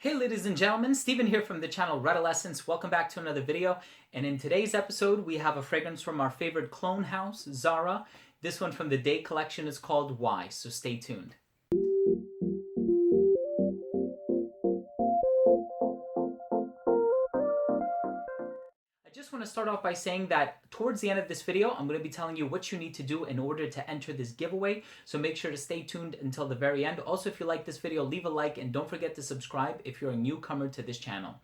Hey ladies and gentlemen, Steven here from the channel Redolescence. Welcome back to another video. And in today's episode, we have a fragrance from our favorite clone house, Zara. This one from the Day collection is called Why, so stay tuned. I just want to start off by saying that towards the end of this video, I'm going to be telling you what you need to do in order to enter this giveaway. So make sure to stay tuned until the very end. Also, if you like this video, leave a like and don't forget to subscribe if you're a newcomer to this channel.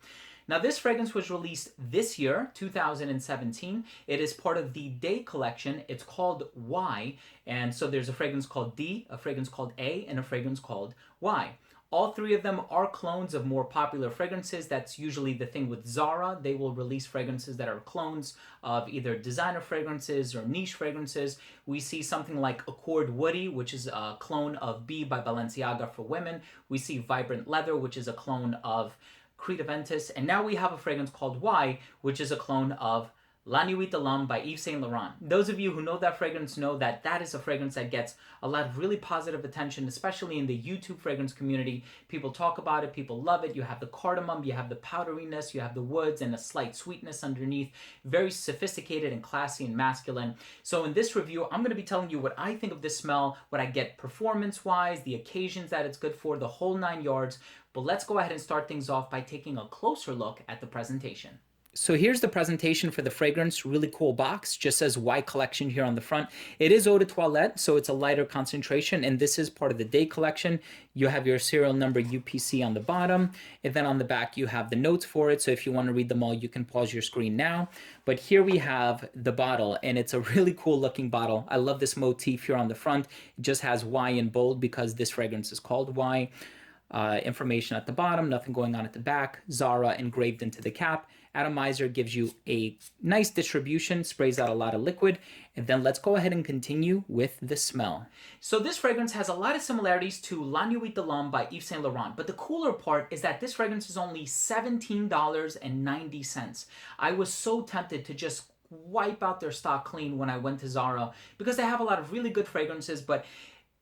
Now, this fragrance was released this year, 2017. It is part of the Day collection. It's called Y. And so there's a fragrance called D, a fragrance called A, and a fragrance called Y. All three of them are clones of more popular fragrances. That's usually the thing with Zara. They will release fragrances that are clones of either designer fragrances or niche fragrances. We see something like Accord Woody, which is a clone of B by Balenciaga for women. We see Vibrant Leather, which is a clone of Creed Aventus. And now we have a fragrance called Y, which is a clone of La Nuit de l'Homme by Yves Saint Laurent. Those of you who know that fragrance know that that is a fragrance that gets a lot of really positive attention, especially in the YouTube fragrance community. People talk about it, people love it. You have the cardamom, you have the powderiness, you have the woods, and a slight sweetness underneath. Very sophisticated and classy and masculine. So in this review, I'm going to be telling you what I think of this smell, what I get performance-wise, the occasions that it's good for, the whole 9 yards. But let's go ahead and start things off by taking a closer look at the presentation. So here's the presentation for the fragrance. Really cool box. Just says Y collection here on the front. It is eau de toilette, so it's a lighter concentration, and this is part of the Day collection. You have your serial number UPC on the bottom, and then on the back you have the notes for it. So if you want to read them all, you can pause your screen now. But here we have the bottle, and it's a really cool looking bottle. I love this motif here on the front. It just has Y in bold because this fragrance is called Y. Information at the bottom, nothing going on at the back. Zara engraved into the cap. Atomizer gives you a nice distribution, sprays out a lot of liquid. And then let's go ahead and continue with the smell. So this fragrance has a lot of similarities to La Nuit de l'Homme by Yves Saint Laurent. But the cooler part is that this fragrance is only $17.90. I was so tempted to just wipe out their stock clean when I went to Zara because they have a lot of really good fragrances, but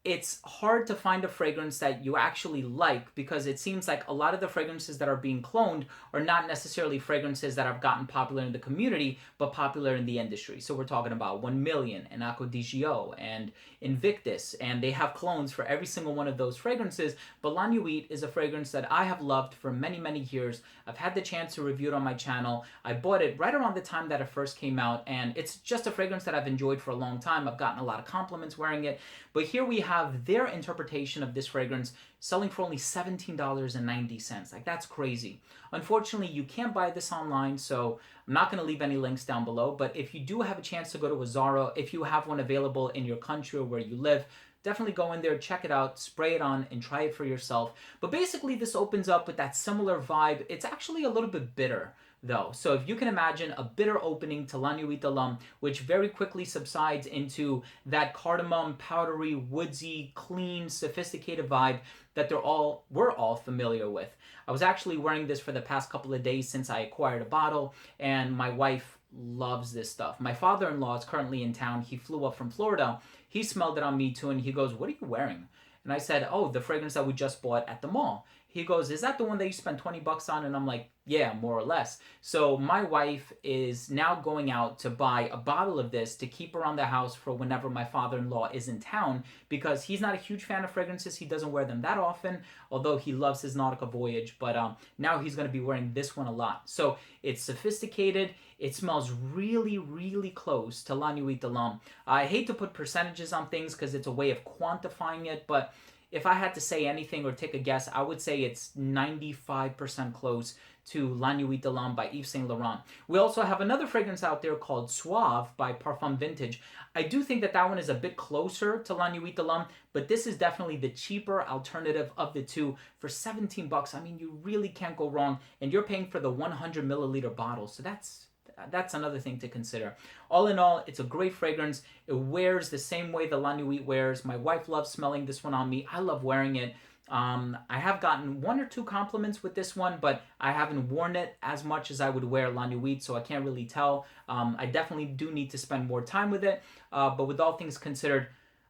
it's hard to find a fragrance that you actually like because it seems like a lot of the fragrances that are being cloned are not necessarily fragrances that have gotten popular in the community, but popular in the industry. So we're talking about 1 Million and Acqua di Gio and Invictus, and they have clones for every single one of those fragrances. But La Nuit is a fragrance that I have loved for many, many years. I've had the chance to review it on my channel. I bought it right around the time that it first came out, and it's just a fragrance that I've enjoyed for a long time. I've gotten a lot of compliments wearing it. But here we have their interpretation of this fragrance selling for only $17.90. Like, that's crazy. Unfortunately, you can't buy this online, so I'm not going to leave any links down below. But if you do have a chance to go to a Zara, if you have one available in your country or where you live, definitely go in there, check it out, spray it on, and try it for yourself. But basically, this opens up with that similar vibe. It's actually a little bit bitter, though. So if you can imagine a bitter opening to La Nuit de l'Homme, which very quickly subsides into that cardamom, powdery, woodsy, clean, sophisticated vibe that we're all familiar with. I was actually wearing this for the past couple of days since I acquired a bottle, and my wife loves this stuff. My father-in-law is currently in town. He flew up from Florida. He smelled it on me too, and he goes, "What are you wearing?" And I said, "Oh, the fragrance that we just bought at the mall." He goes, "Is that the one that you spent 20 bucks on?" And I'm like, "Yeah, more or less." So my wife is now going out to buy a bottle of this to keep around the house for whenever my father-in-law is in town, because he's not a huge fan of fragrances. He doesn't wear them that often, although he loves his Nautica Voyage. But now he's going to be wearing this one a lot. So it's sophisticated. It smells really, really close to La Nuit de l'Homme. I hate to put percentages on things because it's a way of quantifying it, but if I had to say anything or take a guess, I would say it's 95% close to La Nuit de l'Homme by Yves Saint Laurent. We also have another fragrance out there called Suave by Parfum Vintage. I do think that that one is a bit closer to La Nuit de l'Homme, but this is definitely the cheaper alternative of the two for 17 bucks. I mean, you really can't go wrong, and you're paying for the 100 milliliter bottle, so that's another thing to consider. All in all, it's a great fragrance. It wears the same way the La Nuit wears. My wife loves smelling this one on me. I love wearing it. I have gotten 1 or 2 compliments with this one, but I haven't worn it as much as I would wear La Nuit, so I can't really tell. I definitely do need to spend more time with it, but with all things considered,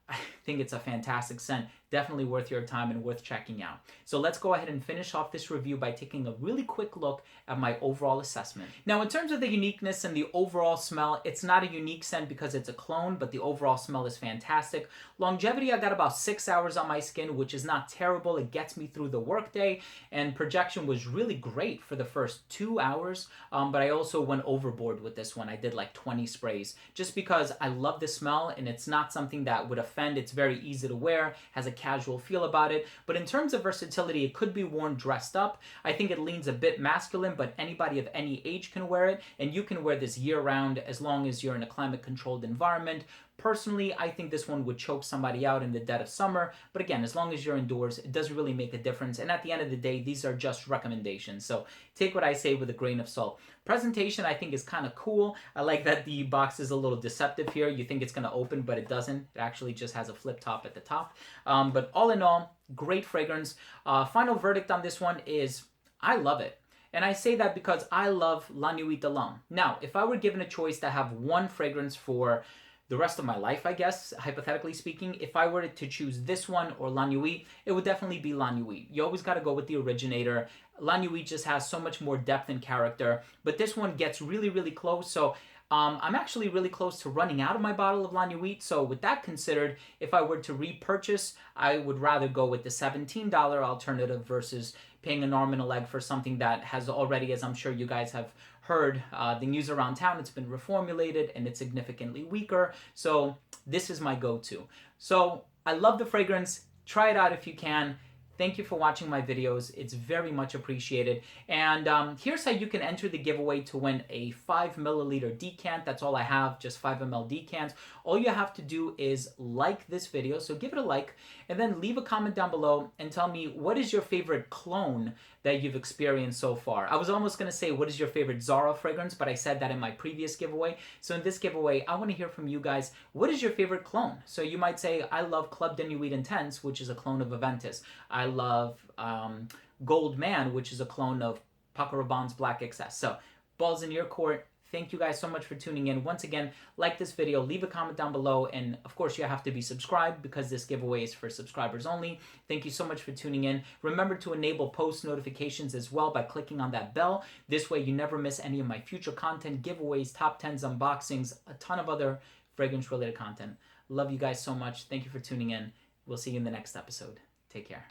I think it's a fantastic scent. definitely worth your time and worth checking out. So let's go ahead and finish off this review by taking a really quick look at my overall assessment. Now, in terms of the uniqueness and the overall smell, it's not a unique scent because it's a cologne, but the overall smell is fantastic. Longevity, I got about 6 hours on my skin, which is not terrible. It gets me through the workday, and projection was really great for the first 2 hours, but I also went overboard with this one. I did like 20 sprays just because I love the smell, and it's not something that would offend. It's very easy to wear, has a casual feel about it, but in terms of versatility, it could be worn dressed up. I think it leans a bit masculine, but anybody of any age can wear it, and you can wear this year-round as long as you're in a climate-controlled environment. Personally, I think this one would choke somebody out in the dead of summer, but again, as long as you're indoors, it doesn't really make a difference, and at the end of the day, these are just recommendations, so take what I say with a grain of salt. Presentation, I think, is kind of cool. I like that the box is a little deceptive here. You think it's going to open, but it doesn't. It actually just has a flip top at the top. But all in all, great fragrance. Final verdict on this one is I love it. And I say that because I love La Nuit de l'Homme. Now, if I were given a choice to have one fragrance for the rest of my life, I guess, hypothetically speaking, if I were to choose this one or La Nuit, it would definitely be La Nuit. You always got to go with the originator. La Nuit just has so much more depth and character, but this one gets really, really close. So I'm actually really close to running out of my bottle of La Nuit. So with that considered, if I were to repurchase, I would rather go with the $17 alternative versus paying an arm and a leg for something that has already, as I'm sure you guys have heard the news around town, it's been reformulated and it's significantly weaker. So this is my go-to. So I love the fragrance. Try it out if you can. Thank you for watching my videos. It's very much appreciated. And here's how you can enter the giveaway to win a 5 milliliter decant. That's all I have, just 5 ml decants. All you have to do is like this video, so give it a like, and then leave a comment down below and tell me what is your favorite cologne that you've experienced so far. I was almost going to say what is your favorite Zara fragrance, but I said that in my previous giveaway. So in this giveaway, I want to hear from you guys. What is your favorite cologne? So you might say, I love Club de Nuit Intense, which is a clone of Aventus. I love Gold Man, which is a clone of Paco Rabanne's Black Excess. So ball's in your court. Thank you guys so much for tuning in. Once again, like this video, leave a comment down below, and of course you have to be subscribed because this giveaway is for subscribers only. Thank you so much for tuning in. Remember to enable post notifications as well by clicking on that bell. This way you never miss any of my future content, giveaways, top 10s, unboxings, a ton of other fragrance related content. Love you guys so much. Thank you for tuning in. We'll see you in the next episode. Take care.